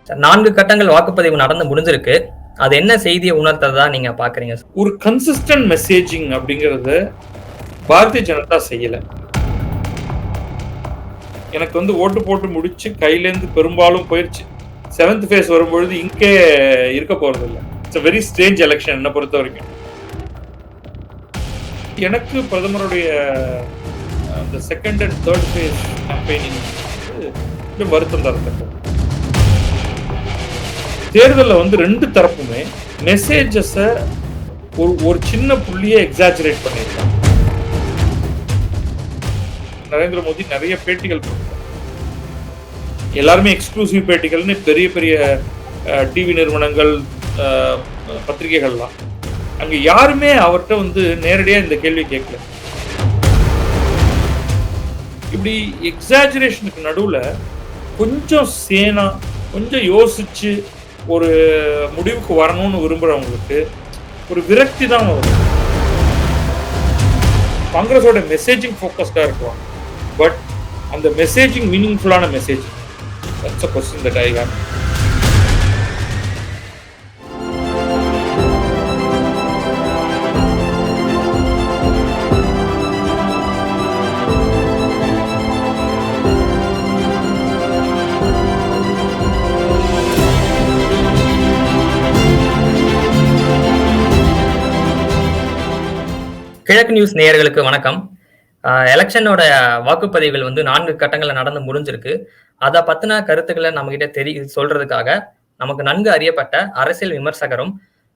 4 கட்டங்கள் வாக்குப்பதிவு நடந்து முடிஞ்சிருக்கு. அது என்ன செய்திய உணர்த்துறதா நீங்க பார்க்குறீங்க? ஒரு கன்சிஸ்டன்ட் மெசேஜிங் அப்படிங்கிறத பாரதிய ஜனதா செய்யல. எனக்கு ஓட்டு போட்டு முடிச்சு கையிலேருந்து பெரும்பாலும் போயிருச்சு. 7th ஃபேஸ் வரும்பொழுது இங்கே இருக்க போறதில்ல. It's a very strange election என்ன பொறுத்தவரைக்கும். எனக்கு பிரதமருடைய அந்த 2nd and 3rd face campaigning கொஞ்சம் வருத்தம் தரத்தக்கது. தேர்தல்ல 2 தரப்புமே மெசேஜஸ ஒரு சின்ன புள்ளிய எக்ஸாஜரேட் பண்ணியிருக்காங்க. நரேந்திர மோடி நிறைய பேட்டிகள் கொடுத்தார். எல்லாருமே எக்ஸ்க்ளூசிவ் பேட்டிகள்னு பெரிய பெரிய டிவி நிறுவனங்கள், பத்திரிகைகள்லாம். அங்க யாருமே அவர்கிட்ட நேரடியா இந்த கேள்வி கேட்கல. இப்படி எக்ஸாஜரேஷனுக்கு நடுவுல கொஞ்சம் சேனா, கொஞ்சம் யோசிச்சு ஒரு முடிவுக்கு வரணும்னு விரும்புறவங்களுக்கு ஒரு விரக்தி தான் வரும். காங்கிரஸோட மெசேஜிங் ஃபோக்கஸ்டா இருக்கும். பட் அந்த மெசேஜிங் மீனிங்ஃபுல்லான message. That's a question that I have. கிழக்கு நியூஸ் நேயர்களுக்கு வணக்கம். எலெக்ஷனோட வாக்குப்பதிவுகள் 4 கட்டங்கள்ல நடந்து முடிஞ்சிருக்கு. அத பத்தின கருத்துக்களை நம்ம கிட்ட சொல்றதுக்காக நமக்கு நன்கு அறியப்பட்ட அரசியல் விமர்சகரும்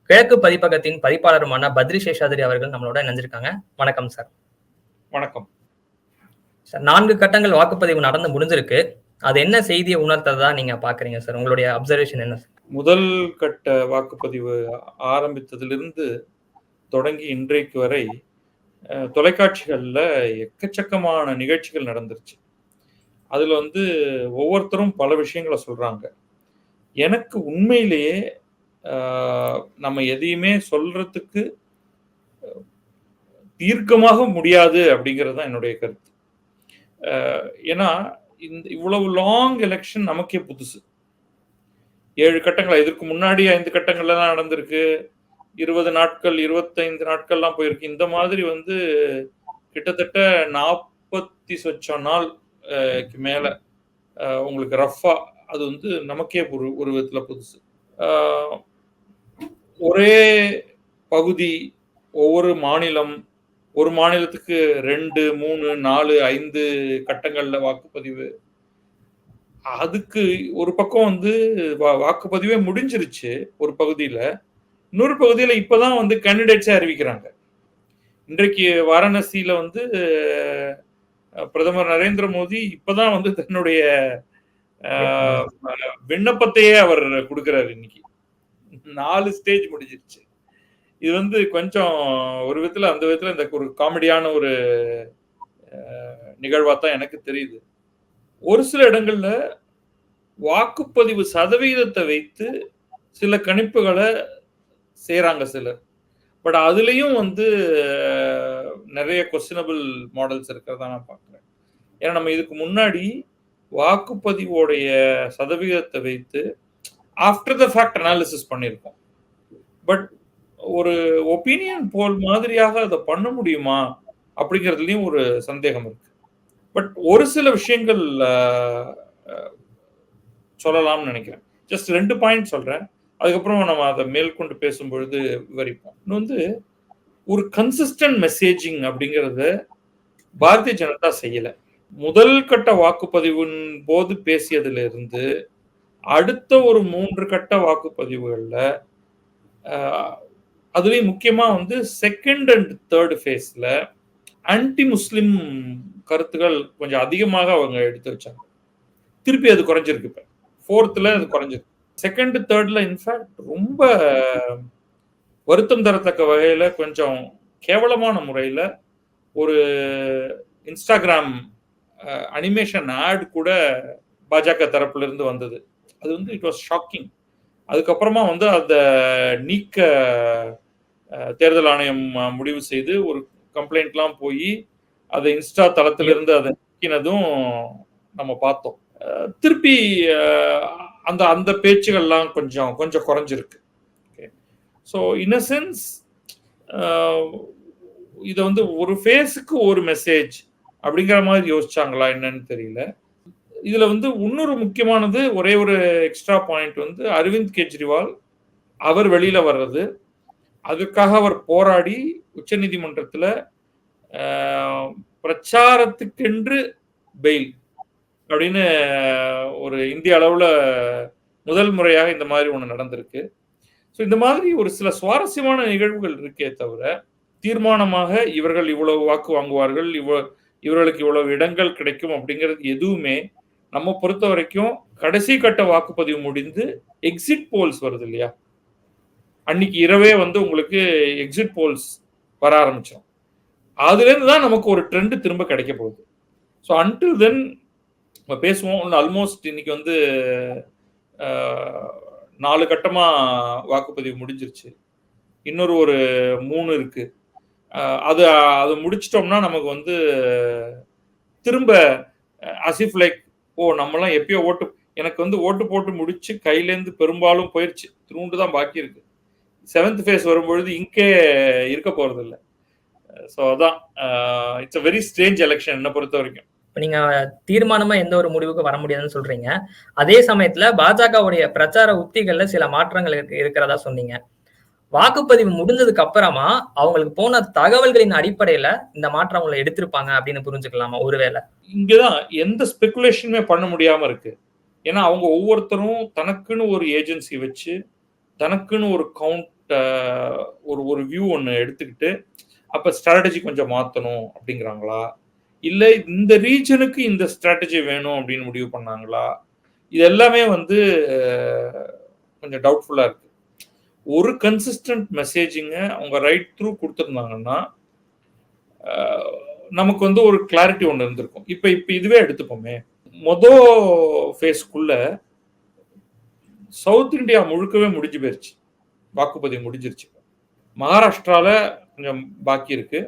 கிழக்கு பதிப்பகத்தின் பதிப்பாளருமான பத்ரி சேஷாத்ரி அவர்கள் நம்மளோட இணைஞ்சிருக்காங்க. வணக்கம் சார். வணக்கம் சார். 4 கட்டங்கள் வாக்குப்பதிவு நடந்து முடிஞ்சிருக்கு. அது என்ன செய்தியை உணர்த்ததா நீங்க பாக்குறீங்க சார்? உங்களுடைய அப்சர்வேஷன் என்ன? முதல் கட்ட வாக்குப்பதிவு ஆரம்பித்ததிலிருந்து தொடங்கி இன்றைக்கு வரை தொலைக்காட்சிகள்ல எக்கச்சக்கமான நிகழ்ச்சிகள் நடந்துருச்சு. அதுல ஒவ்வொருத்தரும் பல விஷயங்களை சொல்றாங்க. எனக்கு உண்மையிலேயே நம்ம எதையுமே சொல்றதுக்கு தீர்க்கமாக முடியாது அப்படிங்கிறது தான் என்னுடைய கருத்து. ஏன்னா இவ்வளவு லாங் எலெக்ஷன் நமக்கே புதுசு. 7 கட்டங்கள், இதற்கு முன்னாடி 5 கட்டங்கள்லாம் நடந்திருக்கு. 20 நாட்கள், 25 நாட்கள்லாம் போயிருக்கு. இந்த மாதிரி கிட்டத்தட்ட 40 சொச்சம் நாள் மேல உங்களுக்கு ரஃபா அது நமக்கே ஒரு விதத்துல புதுசு. ஒரே பகுதி, ஒவ்வொரு மாநிலம், ஒரு மாநிலத்துக்கு 2, 3, 4, 5 கட்டங்கள்ல வாக்குப்பதிவு. அதுக்கு ஒரு பக்கம் வாக்குப்பதிவே முடிஞ்சிருச்சு ஒரு பகுதியில. இன்னொரு பகுதியில இப்பதான் கேண்டிடேட்ஸே அறிவிக்கிறாங்க. இன்றைக்கு வாரணாசியில பிரதமர் நரேந்திர மோடி இப்பதான் தன்னுடைய விண்ணப்பத்தையே அவர் கொடுக்கிறார். இன்னைக்கு 4 ஸ்டேஜ் முடிஞ்சிருச்சு. இது கொஞ்சம் ஒரு விதத்துல அந்த விதத்துல இந்த ஒரு காமெடியான ஒரு நிகழ்வா தான் எனக்கு தெரியுது. ஒரு சில இடங்கள்ல வாக்குப்பதிவு சதவீதத்தை வைத்து சில கணிப்புகளை செய்யறாங்க சிலர். பட் அதுலயும் நிறைய கொஸ்டினபிள் மாடல்ஸ் இருக்கிறதா நான் பார்க்கிறேன். ஏன்னா நம்ம இதுக்கு முன்னாடி வாக்குப்பதிவோடைய சதவீதத்தை வைத்து ஆஃப்டர் த ஃபேக்ட் அனாலிசிஸ் பண்ணியிருக்கோம். பட் ஒரு ஒப்பீனியன் போல் மாதிரியாக அதை பண்ண முடியுமா அப்படிங்கிறதுலயும் ஒரு சந்தேகம் இருக்கு. பட் ஒரு சில விஷயங்கள் சொல்லலாம்னு நினைக்கிறேன். ஜஸ்ட் 2 பாயிண்ட் சொல்றேன். அதுக்கப்புறம் நம்ம அதை மேற்கொண்டு பேசும்பொழுது விவரிப்போம். இன்னும் ஒரு கன்சிஸ்டன்ட் மெசேஜிங் அப்படிங்கிறத பாரதிய ஜனதா செய்யல. முதல் கட்ட வாக்குப்பதிவின் போது பேசியதுல இருந்து அடுத்த ஒரு 3 கட்ட வாக்குப்பதிவுகள்ல அதுலயும் முக்கியமா 2nd and 3rd ஃபேஸ்ல ஆன்டி முஸ்லிம் கருத்துக்கள் கொஞ்சம் அதிகமாக அவங்க எடுத்து வச்சாங்க. திருப்பி அது குறைஞ்சிருக்கு. இப்ப 4th அது குறைஞ்சிருக்கு. 2nd, 3rdல இன்ஃபேக்ட் ரொம்ப வருத்தம் தரத்தக்க வகையில கொஞ்சம் கேவலமான முறையில ஒரு இன்ஸ்டாகிராம் அனிமேஷன் ஆட் கூட பாஜக தரப்புல இருந்து வந்தது. அது இட் வாஸ் ஷாக்கிங். அதுக்கப்புறமா அதை நீக்க தேர்தல் ஆணையம் முடிவு செய்து ஒரு கம்ப்ளைண்ட்லாம் போய் அதை இன்ஸ்டா தளத்திலிருந்து அதை நீக்கினதும் நம்ம பார்த்தோம். திருப்பி அந்த அந்த பேச்சுகள்லாம் கொஞ்சம் கொஞ்சம் குறைஞ்சிருக்கு. ஸோ இன் அ சென்ஸ் இதை வந்து ஒரு ஃபேஸுக்கு ஒரு மெசேஜ் அப்படிங்கிற மாதிரி யோசிச்சாங்களா என்னன்னு தெரியல. இதுல வந்து இன்னொரு முக்கியமானது ஒரே ஒரு எக்ஸ்ட்ரா பாயிண்ட் வந்து அரவிந்த் கெஜ்ரிவால் அவர் வெளியில வர்றது, அதுக்காக அவர் போராடி உச்சநீதிமன்றத்துல பிரச்சாரத்துக்கென்று பெயில் அப்படின்னு ஒரு இந்திய அளவுல முதல் முறையாக இந்த மாதிரி ஒண்ணு நடந்திருக்கு. ஸோ இந்த மாதிரி ஒரு சில சுவாரஸ்யமான நிகழ்வுகள் இருக்கே தவிர, தீர்மானமாக இவர்கள் இவ்வளவு வாக்கு வாங்குவார்கள், இவர்களுக்கு இவ்வளவு இடங்கள் கிடைக்கும் அப்படிங்கிறது எதுவுமே நம்ம பொறுத்த வரைக்கும் கடைசி கட்ட வாக்குப்பதிவு முடிந்து எக்ஸிட் போல்ஸ் வருது இல்லையா, அன்னைக்கு இரவே வந்து உங்களுக்கு எக்ஸிட் போல்ஸ் வர ஆரம்பிச்சிடும். அதுல இருந்து தான் நமக்கு ஒரு ட்ரெண்ட் திரும்ப கிடைக்க போகுது. ஸோ அன்டில் தென் நம்ம பேசுவோம். ஆல்மோஸ்ட் இன்னைக்கு வந்து 4 கட்டமா வாக்குப்பதிவு முடிஞ்சிருச்சு. இன்னொரு ஒரு 3 இருக்கு. அது அது முடிச்சிட்டோம்னா நமக்கு வந்து திரும்ப அசிஃப் லைக் நம்மலாம் எப்பயோ எனக்கு வந்து ஓட்டு போட்டு முடிச்சு கையிலேருந்து பெரும்பாலும் போயிடுச்சு, திருண்டு தான் பாக்கி இருக்கு. 7th ஃபேஸ் வரும்பொழுது இங்கே இருக்க போறது இல்லை. ஸோ அதான் it's a very strange election என்ன பொறுத்த வரைக்கும். இப்ப நீங்க தீர்மானமா எந்த ஒரு முடிவுக்கு வர முடியாதுன்னு சொல்றீங்க. அதே சமயத்துல பாஜகவுடைய பிரச்சார உத்திகள்ல சில மாற்றங்கள் இருக்கிறதா சொன்னீங்க. வாக்குப்பதிவு முடிஞ்சதுக்கு அப்புறமா அவங்களுக்கு போன தகவல்களின் அடிப்படையில இந்த மாற்றம் அவங்களை எடுத்திருப்பாங்க அப்படின்னு புரிஞ்சுக்கலாமா ஒருவேளை? இங்கதான் எந்த ஸ்பெகுலேஷனுமே பண்ண முடியாம இருக்கு. ஏன்னா அவங்க ஒவ்வொருத்தரும் தனக்குன்னு ஒரு ஏஜென்சி வச்சு தனக்குன்னு ஒரு கவுண்ட் ஒரு வியூ ஒன்று எடுத்துக்கிட்டு அப்ப ஸ்ட்ராட்டஜி கொஞ்சம் மாத்தணும் அப்படிங்கிறாங்களா, இல்ல இந்த ரீஜனுக்கு இந்த ஸ்ட்ராட்டஜி வேணும் அப்படின்னு முடிவு பண்ணாங்களா, இது எல்லாமே வந்து கொஞ்சம் டவுட்ஃபுல்லா இருக்கு. ஒரு கன்சிஸ்டன்ட் மெசேஜிங்க அவங்க ரைட் த்ரூ கொடுத்துருந்தாங்கன்னா நமக்கு வந்து ஒரு கிளாரிட்டி ஒன்று இருந்திருக்கும். இப்ப இதுவே எடுத்துப்போமே, மொதல் ஃபேஸ்க்குள்ள சவுத் இந்தியா முழுக்கவே முடிஞ்சு போயிருச்சு, வாக்குப்பதிவு முடிஞ்சிருச்சு. மகாராஷ்டிரால கொஞ்சம் பாக்கி இருக்கு,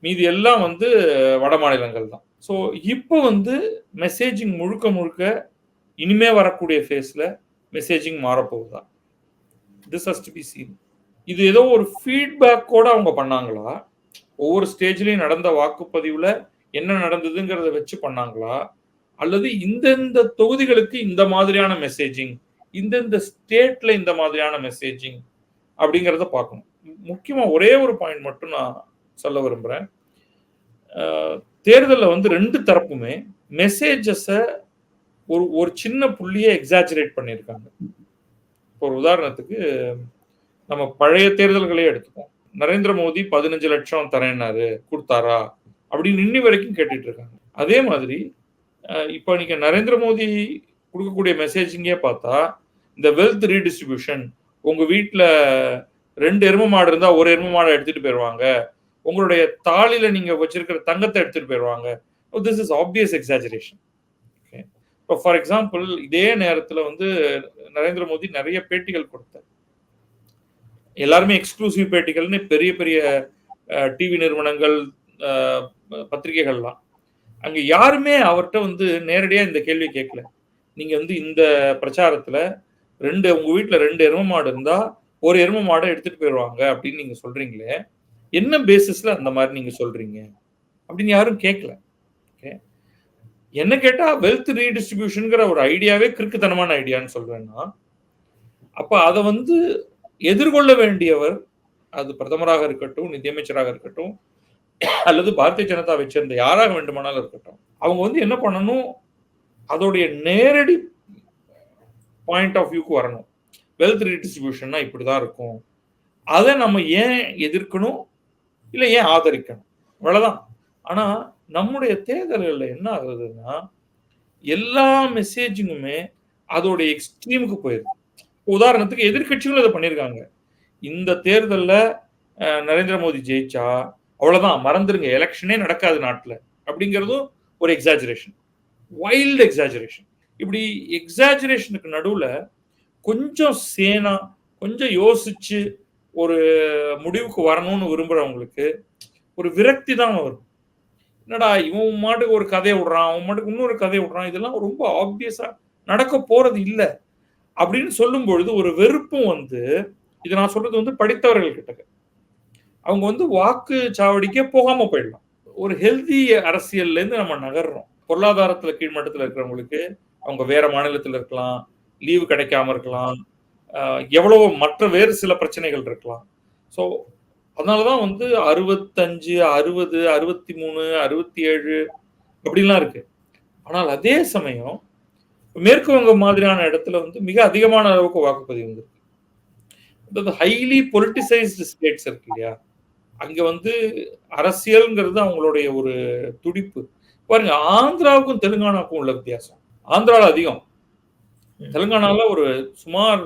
மீதி எல்லாம் வந்து வட மாநிலங்கள் தான். ஸோ இப்போ வந்து மெசேஜிங் முழுக்க முழுக்க இனிமே வரக்கூடிய ஃபேஸ்ல மெசேஜிங் மாறப்போகுதா, this has to be seen. இது ஏதோ ஒரு ஃபீட்பேக்கோட அவங்க பண்ணாங்களா, ஒவ்வொரு ஸ்டேஜ்லயும் நடந்த வாக்குப்பதிவுல என்ன நடந்ததுங்கிறத வச்சு பண்ணாங்களா, அல்லது இந்தந்த தொகுதிகளுக்கு இந்த மாதிரியான மெசேஜிங், இந்தந்த ஸ்டேட்ல இந்த மாதிரியான மெசேஜிங் அப்படிங்கிறத பார்க்கணும். முக்கியமா ஒரே ஒரு பாயிண்ட் மட்டும் நான் சொல்ல விரும்புறேன். தேர்தலில் வந்து 2 தரப்புமே மெசேஜஸ ஒரு சின்ன புள்ளியை எக்ஸாஜரேட் பண்ணியிருக்காங்க. ஒரு உதாரணத்துக்கு நம்ம பழைய தேர்தல்களே எடுத்துப்போம். நரேந்திர மோடி 15 லட்சம் தரேன்னாரு, கொடுத்தாரா அப்படின்னு இன்னி வரைக்கும் கேட்டுட்டு இருக்காங்க. அதே மாதிரி இப்போ நீங்க நரேந்திர மோடி கொடுக்கக்கூடிய மெசேஜிங்கே பார்த்தா இந்த வெல்த் ரீடிஸ்ட்ரிபியூஷன், உங்க வீட்டில் 2 எருமை மாடு இருந்தா ஒரு எருமை மாடை எடுத்துட்டு போயிடுவாங்க, உங்களுடைய தாளில நீங்க வச்சிருக்கிற தங்கத்தை எடுத்துட்டு போயிடுவாங்க. This is obvious exaggeration. இப்போ ஃபார் எக்ஸாம்பிள் இதே நேரத்தில் வந்து நரேந்திர மோடி நிறைய பேட்டிகள் கொடுத்தார். எல்லாருமே எக்ஸ்க்ளூசிவ் பேட்டிகள்னு பெரிய பெரிய டிவி நிறுவனங்கள், பத்திரிகைகள்லாம். அங்க யாருமே அவர்கிட்ட வந்து நேரடியா இந்த கேள்வி கேட்கல. நீங்க வந்து இந்த பிரச்சாரத்துல உங்க வீட்டுல 2 எருமை மாடு இருந்தா ஒரு எருமை மாடை எடுத்துட்டு போயிடுவாங்க அப்படின்னு நீங்க சொல்றீங்களே, என்ன பேசிஸ்ல அந்த மாதிரி நீங்க சொல்றீங்க அப்படின்னு யாரும் கேட்கல. என்ன கேட்டா வெல்த் ரீடிஸ்ட்ரிபியூஷன்ங்கிற ஒரு ஐடியாவே கிறுக்குத்தனமான ஐடியான்னு சொல்றேன்னா, அப்ப அதை வந்து எதிர்கொள்ள வேண்டியவர், அது பிரதமராக இருக்கட்டும், நிதியமைச்சராக இருக்கட்டும், அல்லது பாரதிய ஜனதாவை சேர்ந்த யாராக வேண்டுமானாலும் இருக்கட்டும், அவங்க வந்து என்ன பண்ணணும், அதோடைய நேரடி பாயிண்ட் ஆஃப் வியூக்கு வரணும். வெல்த் ரீடிஸ்ட்ரிபியூஷன்னா இப்படிதான் இருக்கும், அதை நம்ம ஏன் எதிர்க்கணும், இல்லை ஏன் ஆதரிக்கணும், அவ்வளவுதான். ஆனா நம்முடைய தேர்தல்களில் என்ன ஆகுதுன்னா, எல்லா மெசேஜிங்குமே அதோடைய எக்ஸ்ட்ரீமுக்கு போயிருக்கு. உதாரணத்துக்கு எதிர்கட்சிகளும் அதை பண்ணியிருக்காங்க. இந்த தேர்தலில் நரேந்திர மோடி ஜெயிச்சா அவ்வளவுதான், மறந்துருங்க, எலெக்ஷனே நடக்காது நாட்டில் அப்படிங்கிறதும் ஒரு எக்ஸாஜரேஷன், வைல்டு எக்ஸாஜரேஷன். இப்படி எக்ஸாஜரேஷனுக்கு நடுவில் கொஞ்சம் சேனா, கொஞ்சம் யோசிச்சு ஒரு முடிவுக்கு வரணும்னு விரும்புறவங்களுக்கு ஒரு விரக்தி தான் வரும். என்னடா இவன் மாட்டுக்கு ஒரு கதையை விடுறான், அவன் மாட்டுக்கு இன்னொரு கதையை விடுறான், இதெல்லாம் ரொம்ப ஆப்வியஸா நடக்க போறது இல்லை. அப்படின்னு சொல்லும் பொழுது ஒரு வெறுப்பும் வந்து, இது நான் சொல்றது வந்து படித்தவர்கள் கிட்ட. அவங்க வந்து வாக்கு சாவடிக்கே போகாம போயிடலாம். ஒரு ஹெல்தி அரசியல்ல இருந்து நம்ம நகர்றோம். பொருளாதாரத்துல கீழ்மட்டத்துல இருக்கிறவங்களுக்கு, அவங்க வேற மாநிலத்துல இருக்கலாம், லீவு கிடைக்காம இருக்கலாம், எவ்வளவோ மற்ற வேறு சில பிரச்சனைகள் இருக்கலாம். ஸோ, அதனால தான் வந்து 65, 60, 63, 67 அப்படிலாம் இருக்கு. ஆனால் அதே சமயம் மேற்கு வங்கம் மாதிரியான இடத்துல வந்து மிக அதிகமான அளவுக்கு வாக்குப்பதிவு வந்திருக்கு. அதாவது ஹைலி பொலிட்டிசைஸ்டு ஸ்டேட்ஸ் இருக்கு இல்லையா? அங்க வந்து அரசியல்ங்கிறது அவங்களுடைய ஒரு துடிப்பு. பாருங்க ஆந்திராவுக்கும் தெலுங்கானாவுக்கும் உள்ள வித்தியாசம். ஆந்திரால அதிகம். தெலுங்கானால ஒரு சுமார்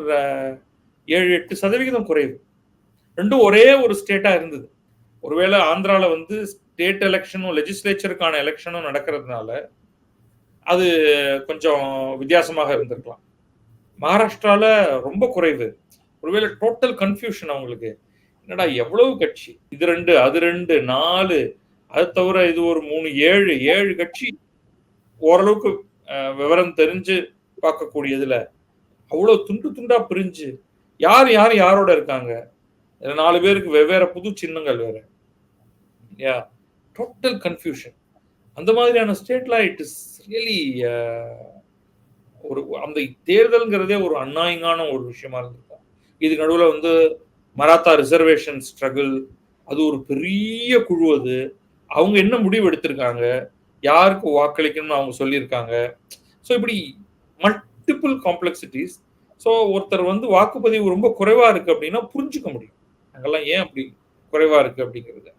7, 8% குறைவு. 2ம் ஒரே ஒரு ஸ்டேட்டா இருந்தது. ஒருவேளை ஆந்திரால வந்து ஸ்டேட் எலக்ஷனும், லெஜிஸ்லேச்சருக்கான எலக்ஷனும் நடக்கிறதுனால, அது கொஞ்சம் வித்தியாசமாக இருந்திருக்கலாம். மகாராஷ்டிரால ரொம்ப குறைவு. ஒருவேளை டோட்டல் கன்ஃப்யூஷன் அவங்களுக்கு. என்னடா எவ்வளவு கட்சி? இது 2, அது 2, 4 அது தவிர இது ஒரு 3, 7 கட்சி ஓரளவுக்கு விவரம் தெரிஞ்சு பார்க்கக்கூடியதுல, அவ்வளோ துண்டு துண்டா பிரிஞ்சு, யார் யாரோட இருக்காங்க? 4 பேருக்கு வெவ்வேற புது சின்னங்கள் வேற. யா டோட்டல் கன்ஃப்யூஷன். அந்த மாதிரியான ஸ்டேட்ல இட் இஸ் ரியலி ஒரு அந்த தேர்தல்ங்கிறதே ஒரு அந்நாயங்கான ஒரு விஷயமா இருந்திருக்கும். இதுக்கு நடுவுல வந்து மராத்தா ரிசர்வேஷன் ஸ்ட்ரகிள், அது ஒரு பெரிய குழு அது. அவங்க என்ன முடிவு எடுத்திருக்காங்க? யாருக்கு வாக்களிக்கணும்னு அவங்க சொல்லியிருக்காங்க. ஸோ இப்படி மல்டிபிள் காம்ப்ளெக்சிட்டிஸ். ஸோ ஒருத்தர் வந்து வாக்குப்பதிவு ரொம்ப குறைவா இருக்கு அப்படின்னா புரிஞ்சுக்க முடியும். அங்கெல்லாம் ஏன் அப்படி குறைவா இருக்கு அப்படிங்கிறத.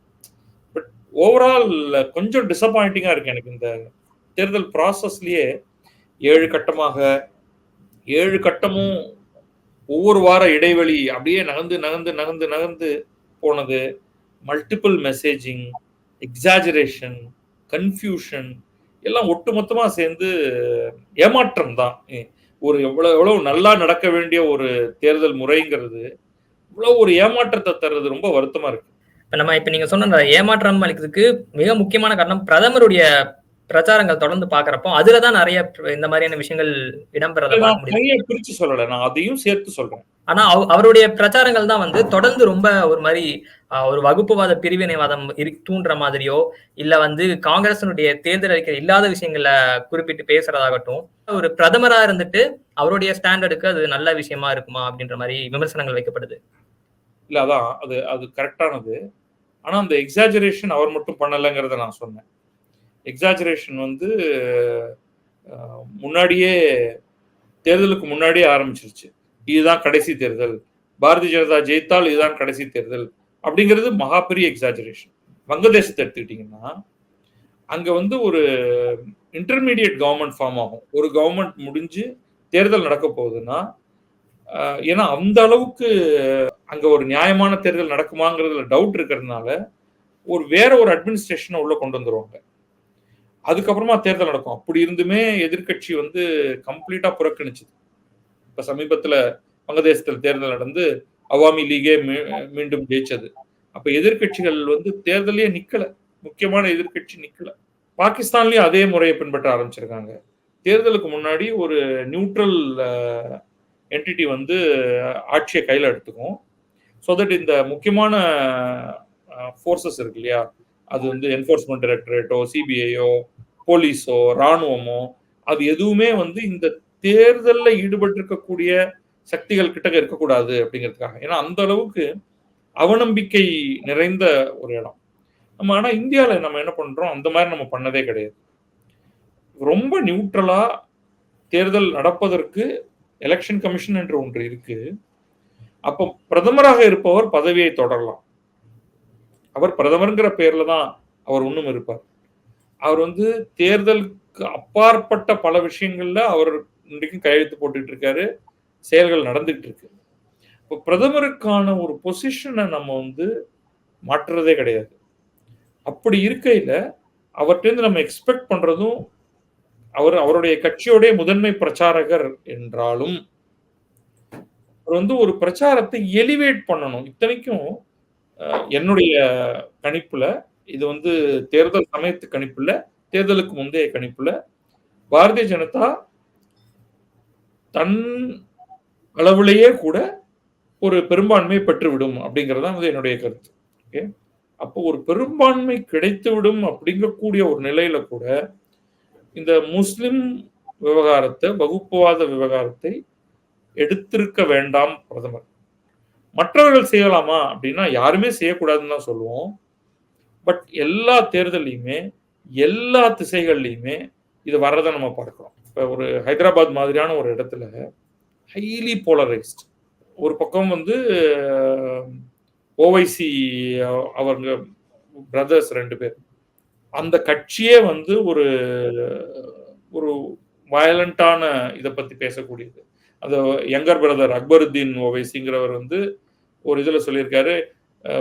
பட் ஓவரால் கொஞ்சம் டிசப்பாயிண்டிங்கா இருக்கு எனக்கு இந்த தேர்தல் ப்ராசஸ்லயே 7 கட்டமாக 7 கட்டமும் ஒவ்வொரு வார இடைவெளி அப்படியே நகர்ந்து போனது. மல்டிபிள் மெசேஜிங், எக்ஸாஜரேஷன், கன்ஃபியூஷன் எல்லாம் ஒட்டுமொத்தமா சேர்ந்து ஏமாற்றம் தான். ஒரு எவ்வளவு நல்லா நடக்க வேண்டிய ஒரு தேர்தல் முறைங்கிறது, இவ்வளவு ஒரு ஏமாற்றத்த தர்றது ரொம்ப வருத்தமா இருக்கு. இப்ப நீங்க சொன்ன அந்த ஏமாற்றம் அளிக்கிறதுக்கு மிக முக்கியமான காரணம் பிரதமருடைய பிரச்சாரங்கள் தொடர்ந்து பார்க்கிறப்போ, அதுலதான் நெறைய இந்த மாதிரியான விஷயங்கள் இடம்பெறத நான் பார்க்க முடியுது. தனியா பிரிச்சு சொல்லல. நான் அதையும் சேர்த்து சொல்றேன். ஆனா அவருடைய பிரச்சாரங்கள் தான் வந்து தொடர்ந்து ரொம்ப ஒரு மாரி ஒரு வகுப்புவாத பிரிவினைவாதம் தூண்டுற மாதிரியோ, இல்ல வந்து காங்கிரஸினுடைய தேர்தல் அறிக்கையில இல்லாத விஷயங்கள குறிப்பிட்டு பேசுறதாகட்டும், ஒரு பிரதமரா இருந்துட்டு அவருடைய ஸ்டாண்டர்டுக்கு அது நல்ல விஷயமா இருக்குமா? அப்படின்ற மாரி விமர்சனங்கள் வைக்கப்படுது. இல்ல அதான் அது கரெக்ட்டானது. ஆனா அந்த எக்ஸாஜரேஷன் அவர் மட்டும் பண்ணலங்கிறத நான் சொன்னேன். எக்ஸாஜரேஷன் வந்து முன்னாடியே தேர்தலுக்கு முன்னாடியே ஆரம்பிச்சிருச்சு. இதுதான் கடைசி தேர்தல். பாரதிய ஜனதா ஜெயித்தால் இதுதான் கடைசி தேர்தல். அப்படிங்கிறது மகா பெரிய எக்ஸாஜரேஷன். வங்கதேசத்தை எடுத்துக்கிட்டீங்கன்னா, அங்க வந்து ஒரு இன்டர்மீடியேட் கவர்ன்மெண்ட் ஃபார்ம் ஆகும். ஒரு கவர்ன்மெண்ட் முடிஞ்சு தேர்தல் நடக்க போகுதுன்னா, ஏன்னா அந்த அளவுக்கு அங்க ஒரு நியாயமான தேர்தல் நடக்குமாங்கிறதுல டவுட் இருக்கிறதுனால, வேற ஒரு அட்மினிஸ்ட்ரேஷன உள்ள கொண்டு வந்துருவாங்க. அதுக்கப்புறமா தேர்தல் நடக்கும். அப்படி இருந்துமே எதிர்க்கட்சி வந்து கம்ப்ளீட்டா புறக்கணிச்சது. இப்ப சமீபத்துல வங்கதேசத்துல தேர்தல் நடந்து அவாமி லீகே மீண்டும் ஜெயிச்சது. அப்ப எதிர்க்கட்சிகள் வந்து தேர்தலே நிக்கல. முக்கியமான எதிர்க்கட்சி நிக்கல. பாகிஸ்தான்லயும் அதே முறையை பின்பற்ற ஆரம்பிச்சிருக்காங்க. தேர்தலுக்கு முன்னாடி ஒரு நியூட்ரல் என்டிட்டி வந்து ஆட்சியை கையில எடுத்துக்கும். ஸோ தட் இந்த முக்கியமான ஃபோர்ஸஸ் இருக்கு இல்லையா? அது வந்து என்ஃபோர்ஸ்மெண்ட் டைரக்டரேட்டோ, சிபிஐயோ, போலீஸோ, ராணுவமோ, அது எதுவுமே வந்து இந்த தேர்தல்ல ஈடுபட்டிருக்கக்கூடிய சக்திகள் கிட்ட இருக்கக்கூடாது அப்படிங்கிறதுக்காக. ஏன்னா அந்த அளவுக்கு அவநம்பிக்கை நிறைந்த ஒரு இடம். நம்ம ஆனா இந்தியால நம்ம என்ன பண்றோம்? அந்த மாதிரி நம்ம பண்ணதே கிடையாது. ரொம்ப நியூட்ரலா தேர்தல் நடப்பதற்கு எலெக்ஷன் கமிஷன் என்று ஒன்று இருக்கு. அப்போ பிரதமராக இருப்பவர் பதவியை தொடரலாம். அவர் பிரதமர்ங்கிற பெயர்ல தான் அவர் இன்னும் இருப்பார். அவர் வந்து தேர்தலுக்கு அப்பாற்பட்ட பல விஷயங்கள்ல அவர் இன்றைக்கும் கையெழுத்து போட்டுட்டு இருக்காரு. செயல்கள் நடந்துகிட்டு இருக்கு. இப்போ பிரதமருக்கான ஒரு பொசிஷனை நம்ம வந்து மாற்றுறதே கிடையாது. அப்படி இருக்கையில அவர்கிட்ட நம்ம எக்ஸ்பெக்ட் பண்றதும் அவருடைய கட்சியோடைய முதன்மை பிரச்சாரகர் என்றாலும் அவர் வந்து ஒரு பிரச்சாரத்தை எலிவேட் பண்ணணும். இத்தனைக்கும் என்னுடைய கணிப்புல இது வந்து தேர்தல் சமயத்து கணிப்புல, தேர்தலுக்கு முந்தைய கணிப்புல பாரதிய ஜனதா தன் அளவிலேயே கூட ஒரு பெரும்பான்மை பெற்றுவிடும் அப்படிங்கிறது தான் என்னுடைய கருத்து. ஓகே. அப்போ ஒரு பெரும்பான்மை கிடைத்துவிடும் அப்படிங்கக்கூடிய ஒரு நிலையில கூட இந்த முஸ்லிம் விவகாரத்தை, வகுப்புவாத விவகாரத்தை எடுத்திருக்க வேண்டாம் பிரதமர். மற்றவர்கள் செய்யலாமா அப்படின்னா யாருமே செய்யக்கூடாதுன்னு தான் சொல்லுவோம். பட் எல்லா தேர்தலையுமே எல்லா திசைகள்லையுமே இது வர்றதை நம்ம பார்க்கிறோம். இப்போ ஒரு ஹைதராபாத் மாதிரியான ஒரு இடத்துல ஹைலி போலரைஸ்ட், ஒரு பக்கம் வந்து ஓவைசி அவங்க பிரதர்ஸ் 2 பேர், அந்த கட்சியே வந்து ஒரு ஒரு வயலண்டான இதை பத்தி பேசக்கூடியது. அந்த யங்கர் பிரதர் அக்பருத்தீன் ஓவைசிங்கிறவர் வந்து ஒரு இதுல சொல்லியிருக்காரு,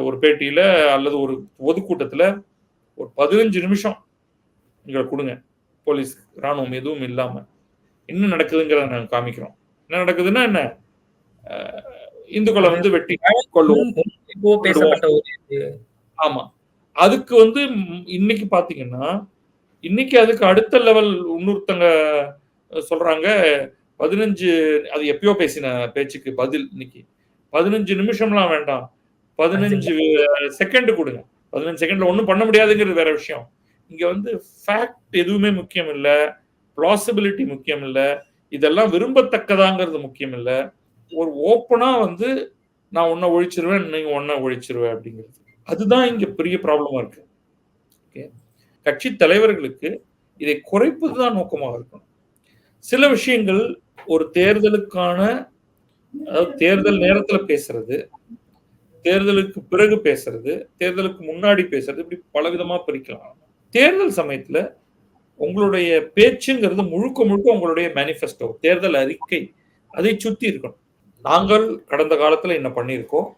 ஒரு பேட்டியில அல்லது ஒரு பொதுக்கூட்டத்துல, ஒரு 15 நிமிஷம் எங்களுக்கு கொடுங்க, போலீஸ் ராணுவம் எதுவும் இல்லாம என்ன நடக்குதுங்கிறத நாங்க காமிக்கிறோம். என்ன நடக்குதுன்னா என்ன, இந்துக்களை வந்து வெட்டி கொள்ளுவோம். ஆமா, அதுக்கு வந்து இன்னைக்கு பாத்தீங்கன்னா, இன்னைக்கு அதுக்கு அடுத்த லெவல் இன்னொருத்தங்க சொல்றாங்க 15, அது எப்பயோ பேசின பேச்சுக்கு பதில் இன்னைக்கு 15 நிமிஷம்லாம் வேண்டாம், 15 செகண்ட் கொடுங்க. 15 செகண்ட்ல ஒன்றும் பண்ண முடியாதுங்கிறது வேற விஷயம். இங்க வந்து ஃபேக்ட் எதுவுமே முக்கியம் இல்ல, பிளாசிபிலிட்டி முக்கியம் இல்ல, இதெல்லாம் விரும்பத்தக்கதாங்கிறது முக்கியம் இல்ல. ஒரு ஓப்பனா வந்து நான் உன்னை ஒழிச்சிருவேன், நீங்க ஒன்ன ஒழிச்சிருவேன் அப்படிங்கிறது. அதுதான் இங்க பெரிய ப்ராப்ளமா இருக்கு. ஓகே. கட்சி தலைவர்களுக்கு இதை குறைப்பது தான் நோக்கமாக இருக்கணும். சில விஷயங்கள் ஒரு தேர்தலுக்கான, அதாவது தேர்தல் நேரத்துல பேசுறது, தேர்தலுக்கு பிறகு பேசுறது, தேர்தலுக்கு முன்னாடி பேசுறது, இப்படி பலவிதமா பிரிக்கலாம். தேர்தல் சமயத்துல உங்களுடைய பேச்சுங்கிறது முழுக்க முழுக்க உங்களுடைய மேனிஃபெஸ்டோ, தேர்தல் அறிக்கை, அதை சுத்தி இருக்கணும். நாங்கள் கடந்த காலத்துல என்ன பண்ணியிருக்கோம்,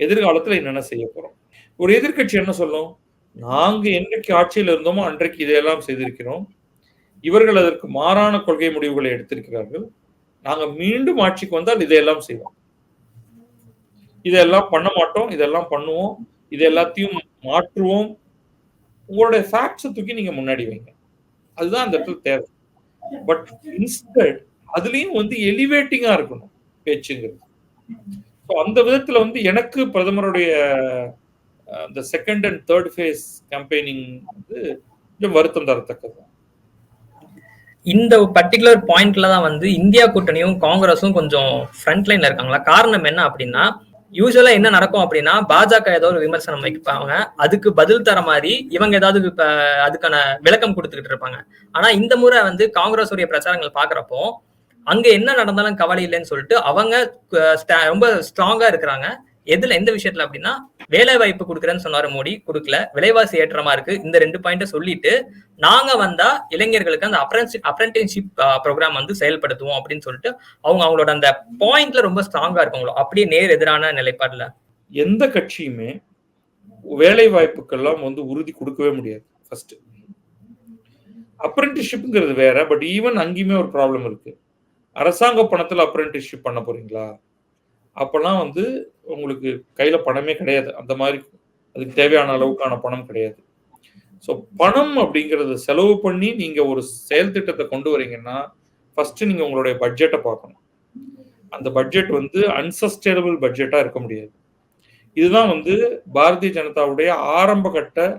எதிர்காலத்துல என்னென்ன செய்ய போறோம். ஒரு எதிர்க்கட்சி என்ன சொல்லும், நாங்க என்றைக்கு ஆட்சியில் இருந்தோமோ அன்றைக்கு இதையெல்லாம் செய்திருக்கிறோம், இவர்கள் அதற்கு மாறான கொள்கை முடிவுகளை எடுத்திருக்கிறார்கள், நாங்க மீண்டும் ஆட்சிக்கு வந்தால் இதையெல்லாம் செய்வோம், இதெல்லாம் பண்ண மாட்டோம், இதெல்லாம் பண்ணுவோம், இது எல்லாத்தையும் மாற்றுவோம். உங்களுடைய ஃபேக்ட்ஸை தூக்கி நீங்க முன்னாடி வைங்க, அதுதான் அந்த இடத்துல தேவை. பட் இன்ஸ்டட் அதுலயும் வந்து எலிவேட்டிங்கா இருக்கணும் பேச்சுங்கிறது. அந்த விதத்துல வந்து எனக்கு பிரதமருடைய அந்த second and third face campaigning வந்து கொஞ்சம் வருத்தம் தரத்தக்கது. இந்த பர்டிகுலர் பாயிண்ட்ல தான் வந்து இந்தியா கூட்டணியும் காங்கிரஸும் கொஞ்சம் ஃப்ரண்ட் லைன்ல இருக்காங்களா. காரணம் என்ன அப்படின்னா, யூஸ்வலா என்ன நடக்கும் அப்படின்னா, பாஜக ஏதோ ஒரு விமர்சனம் வைப்பாங்க, அதுக்கு பதில் தர மாதிரி இவங்க ஏதாவது அதுக்கான விளக்கம் கொடுத்துக்கிட்டு இருப்பாங்க. ஆனா இந்த முறை வந்து காங்கிரஸ் உடைய பிரச்சாரங்கள் பாக்குறப்போ அங்க என்ன நடந்தாலும் கவலை இல்லைன்னு சொல்லிட்டு அவங்க ரொம்ப ஸ்ட்ராங்கா இருக்கிறாங்க. எதுல, எந்த விஷயத்துல அப்படின்னா, வேலை வாய்ப்பு கொடுக்குறேன்னு சொன்னாரு மோடி, கொடுக்கல. விலைவாசி ஏற்றமா இருக்கு, இந்த 2 பாயிண்ட சொல்லிட்டு நாங்க வந்தா இளைஞர்களுக்கு அந்த அப்ரெண்டிஸ்ஷிப் ப்ரோக்ராம் வந்து செயல்படுத்துவோம் அப்படின்னு சொல்லிட்டு அவங்களோட அந்த பாயிண்ட்ல ரொம்ப ஸ்ட்ராங்கா இருக்காங்களோ, அப்படியே நேர் எதிரான நிலைப்பாடுல. எந்த கட்சியுமே வேலை வாய்ப்புக்கெல்லாம் வந்து உறுதி கொடுக்கவே முடியாது. ஃபர்ஸ்ட் அப்ரெண்டிஸ்ஷிப்ங்கிறது வேற, பட் ஈவன் அங்கேயுமே ஒரு ப்ராப்ளம் இருக்கு. அரசாங்க பணத்துல அப்ரெண்டிஸ்ஷிப் பண்ண போறீங்களா, அப்பெல்லாம் வந்து உங்களுக்கு கையில பணமே கிடையாது, அந்த மாதிரி அதுக்கு தேவையான அளவுக்கான பணம் கிடையாது. ஸோ பணம் அப்படிங்கறத செலவு பண்ணி நீங்க ஒரு செயல் திட்டத்தை கொண்டு வரீங்கன்னா, ஃபர்ஸ்ட் நீங்க உங்களுடைய பட்ஜெட்டை பார்க்கணும். அந்த பட்ஜெட் வந்து அன்சஸ்டைனபிள் பட்ஜெட்டா இருக்க முடியாது. இதுதான் வந்து பாரதிய ஜனதாவுடைய ஆரம்ப கட்ட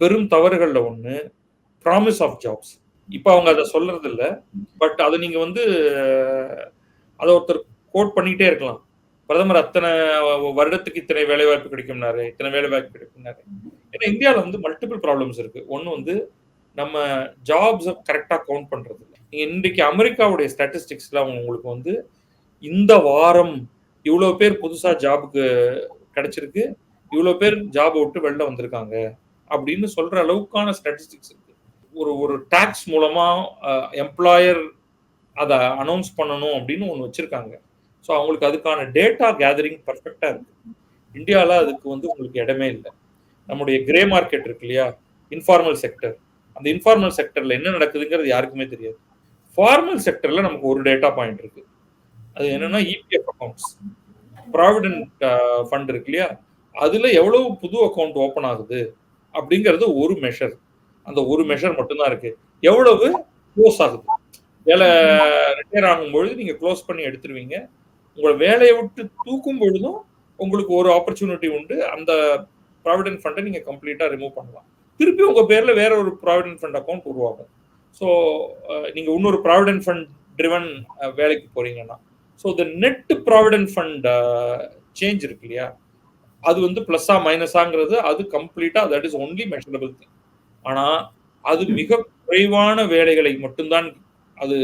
பெரும் தவறுகள்ல ஒண்ணு, ப்ராமிஸ் ஆஃப் ஜாப்ஸ். இப்ப அவங்க அதை சொல்றது இல்ல, பட் அதை நீங்க வந்து அதை ஒருத்தர் கோட் பண்ணிட்டே இருக்கலாம். பிரதமர் அத்தனை வருடத்துக்கு இத்தனை வேலை வாய்ப்பு கிடைக்கும்னாரு, இத்தனை வேலை வாய்ப்பு கிடைக்கும்னாரு. ஏன்னா இந்தியாவில் வந்து மல்டிபிள் ப்ராப்ளம்ஸ் இருக்கு. ஒன்று வந்து நம்ம ஜாப்ஸை கரெக்டாக கவுண்ட் பண்றது இல்லை. நீங்க இன்றைக்கு அமெரிக்காவுடைய ஸ்டாட்டிஸ்டிக்ஸ்ல உங்களுக்கு வந்து இந்த வாரம் இவ்வளோ பேர் புதுசா ஜாபுக்கு கிடைச்சிருக்கு, இவ்வளோ பேர் ஜாப் விட்டு வெளில வந்திருக்காங்க அப்படின்னு சொல்ற அளவுக்கான ஸ்டாட்டிஸ்டிக்ஸ் இருக்கு. ஒரு டாக்ஸ் மூலமா எம்ப்ளாயர் அதை அனௌன்ஸ் பண்ணணும் அப்படின்னு ஒன்று வச்சிருக்காங்க. ஸோ அவங்களுக்கு அதுக்கான டேட்டா கேதரிங் பர்ஃபெக்டா இருக்கு. இந்தியாவில் அதுக்கு வந்து உங்களுக்கு இடமே இல்லை. நம்முடைய கிரே மார்க்கெட் இருக்கு இல்லையா, இன்ஃபார்மல் செக்டர், அந்த இன்ஃபார்மல் செக்டர்ல என்ன நடக்குதுங்கிறது யாருக்குமே தெரியாது. ஃபார்மல் செக்டர்ல நமக்கு ஒரு டேட்டா பாயிண்ட் இருக்கு, அது என்னன்னா இபிஎஃப் அக்கௌண்ட்ஸ், ப்ராவிடென்ட் ஃபண்ட் இருக்கு இல்லையா, அதுல எவ்வளவு புது அக்கௌண்ட் ஓபன் ஆகுது அப்படிங்கிறது ஒரு மெஷர். அந்த ஒரு மெஷர் மட்டும்தான் இருக்கு. எவ்வளவு க்ளோஸ் ஆகுது, வேலை ரிட்டையர் ஆகும்பொழுது நீங்க க்ளோஸ் பண்ணி எடுத்துருவீங்க, உங்களை வேலையை விட்டு தூக்கும் பொழுதும் உங்களுக்கு ஒரு ஆப்பர்ச்சுனிட்டி உண்டு. அந்த ப்ராவிடென்ட் ஃபண்டை நீங்க கம்ப்ளீட்டா ரிமூவ் பண்ணலாம். திருப்பி உங்க பேர்ல வேற ஒரு ப்ராவிடென்ட் ஃபண்ட் அக்கௌண்ட் உருவாகும். ஸோ நீங்க இன்னொரு ப்ராவிடென்ட் ஃபண்ட் ட்ரிவன் வேலைக்கு போறீங்கன்னா, so the net provident fund change இருக்கு இல்லையா, அது வந்து பிளஸ்ஸா மைனஸாங்கிறது அது கம்ப்ளீட்டா that is only measurable thing. ஆனா அது மிக குறைவான வேலைகளை மட்டும்தான் அது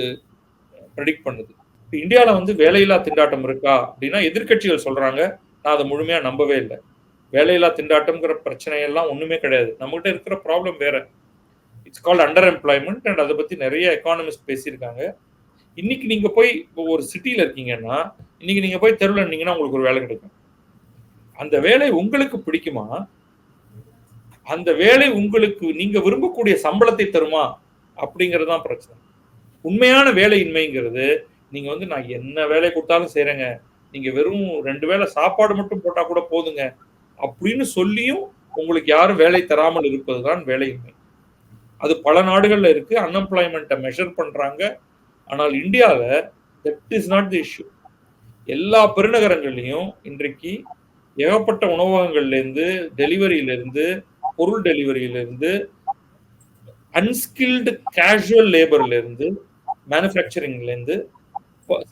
ப்ரெடிக்ட் பண்ணுது. இப்போ இந்தியாவில் வந்து வேலையில்லா திண்டாட்டம் இருக்கா அப்படின்னா எதிர்கட்சிகள் சொல்றாங்க. நான் அதை முழுமையா நம்பவே இல்லை. வேலையில்லா திண்டாட்டம்ங்கிற பிரச்சனையெல்லாம் ஒண்ணுமே கிடையாது. நம்மகிட்ட இருக்கிற ப்ராப்ளம் வேற. It's called under employment and அதை பத்தி நிறைய எக்கானமிஸ்ட் பேசியிருக்காங்க. இன்னைக்கு நீங்க போய் ஒரு சிட்டியில இருக்கீங்கன்னா, இன்னைக்கு நீங்க போய் தெருவில் இருந்தீங்கன்னா உங்களுக்கு ஒரு வேலை கிடைக்கும். அந்த வேலை உங்களுக்கு பிடிக்குமா? அந்த வேலை உங்களுக்கு நீங்க விரும்பக்கூடிய சம்பளத்தை தருமா? அப்படிங்கிறது தான் பிரச்சனை. உண்மையான வேலையின்மைங்கிறது நீங்க வந்து நான் என்ன வேலை கொடுத்தாலும் செய்யறேங்க, நீங்க வெறும் 2 வேளை சாப்பாடு மட்டும் போட்டா கூட போதுங்க அப்படின்னு சொல்லியும் உங்களுக்கு யாரும் வேலை தராமல் இருப்பதுதான் வேலையின்மை. அது பல நாடுகள்ல இருக்கு. அன்எம்ப்ளாய்மெண்ட்டை மெஷர் பண்றாங்க. ஆனால் இந்தியாவில் that is not the issue. எல்லா பெருநகரங்கள்லையும் இன்றைக்கு ஏகப்பட்ட உணவகங்கள்ல இருந்து, டெலிவரியில இருந்து, பொருள் டெலிவரியில இருந்து, அன்ஸ்கில்டு கேஷுவல் லேபர்ல இருந்து, மேனுஃபேக்சரிங்ல இருந்து,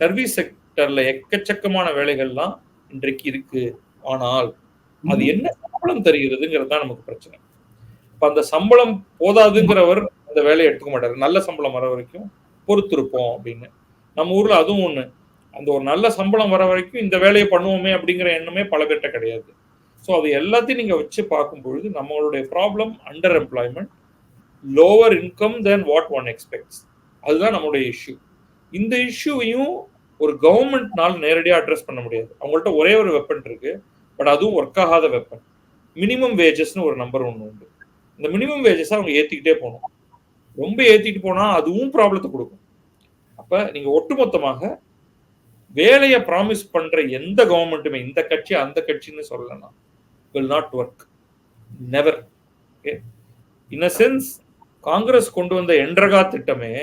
சர்வீஸ் செக்டர்ல எக்கச்சக்கமான வேலைகள்லாம் இன்றைக்கு இருக்கு. ஆனால் அது என்ன சம்பளம் தருகிறதுங்கிறது தான் நமக்கு பிரச்சனை. இப்ப அந்த சம்பளம் போதாதுங்கிறவர் அந்த வேலையை எடுத்துக்க மாட்டாரு. நல்ல சம்பளம் வர வரைக்கும் பொறுத்திருப்போம் அப்படின்னு. நம்ம ஊர்ல அதுவும் ஒண்ணு. அந்த ஒரு நல்ல சம்பளம் வர வரைக்கும் இந்த வேலையை பண்ணுவோமே அப்படிங்கிற எண்ணமே பல பேர்ட்ட கிடையாது. ஸோ அது எல்லாத்தையும் நீங்க வச்சு பார்க்கும் பொழுது நம்மளுடைய problem under employment, lower income then what one expects. அதுதான் நம்மளுடைய இஷ்யூ. இந்த இஷ்யூவையும் ஒரு கவர்மெண்ட்னால நேரடியாக அட்ரஸ் பண்ண முடியாது. அவங்கள்ட்ட ஒரே ஒரு வெப்பன் இருக்கு. பட் அதுவும் ஒர்க் ஆகாத வெப்பன். மினிமம் வேஜஸ்னு ஒரு நம்பர் ஒன்று உண்டு. இந்த மினிமம் வேஜஸ் அவங்க ஏற்றிக்கிட்டே போகணும். ரொம்ப ஏற்றிட்டு போனால் அதுவும் ப்ராப்ளத்தை கொடுக்கும். அப்போ நீங்கள் ஒட்டுமொத்தமாக வேலையை ப்ராமிஸ் பண்ற எந்த கவர்மெண்ட்டுமே, இந்த கட்சி அந்த கட்சின்னு சொல்லலாம், will not work. Never. Okay? In a sense, Congress கொண்டு வந்த என்ரகா திட்டமே